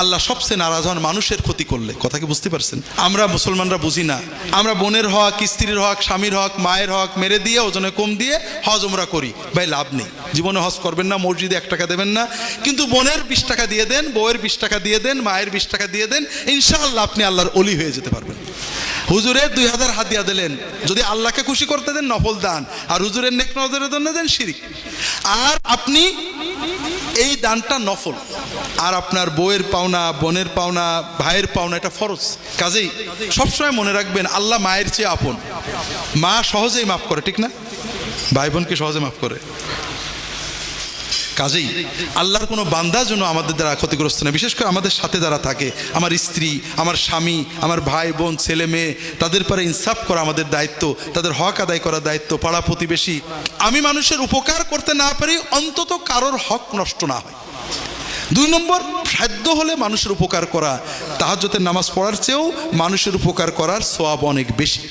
আল্লাহ সবচেয়ে নারাজ হন মানুষের ক্ষতি করলে। কথা কি বুঝতে পারছেন? আমরা মুসলমানরা বুঝি না, আমরা বোনের হক, স্ত্রীর হক, স্বামীর হক, মায়ের হক মেরে দিয়ে ওজনে কম দিয়ে হজ উমরা করি। ভাই লাভ নেই, জীবনে হজ করবেন না, মসজিদে 1 টাকা দেবেন না, কিন্তু বোনের 20 টাকা দিয়ে দেন, বউয়ের 20 টাকা দিয়ে দেন, মায়ের 20 টাকা দিয়ে দেন, ইনশাআল্লাহ আপনি আল্লাহর ওলি হয়ে যেতে পারবেন। হুজুরের 2000 হাদিয়া দিলেন, যদি আল্লাহকে খুশি করতে দেন নফল দান, আর হুজুরের নেক নজরের জন্য দেন শিরিক। আর আপনি এই দানটা নফল, আর আপনার বউয়ের পাওনা, বোনের পাওনা, ভাইয়ের পাওনা এটা ফরজ। কাজেই সবসময় মনে রাখবেন আল্লাহ মায়ের চেয়ে আপন। মা সহজেই মাফ করে, ঠিক না? ভাই বোনকে সহজে মাফ করে। কাজেই আল্লাহর কোনো বান্দা যেন আমাদের দ্বারা ক্ষতিগ্রস্ত না, বিশেষ করে আমাদের সাথে যারা থাকে, আমার স্ত্রী, আমার স্বামী, আমার ভাই বোন, ছেলে মেয়ে, তাদের পরে ইনসাফ করা আমাদের দায়িত্ব, তাদের হক আদায় করার দায়িত্ব, পাড়া প্রতিবেশী। আমি মানুষের উপকার করতে না পারি, অন্তত কারোর হক নষ্ট না হয়। 2 নম্বর, সাধ্য হলে মানুষের উপকার করা। তাহাজ্জুদের নামাজ পড়ার চেয়েও মানুষের উপকার করার সওয়াব অনেক বেশি।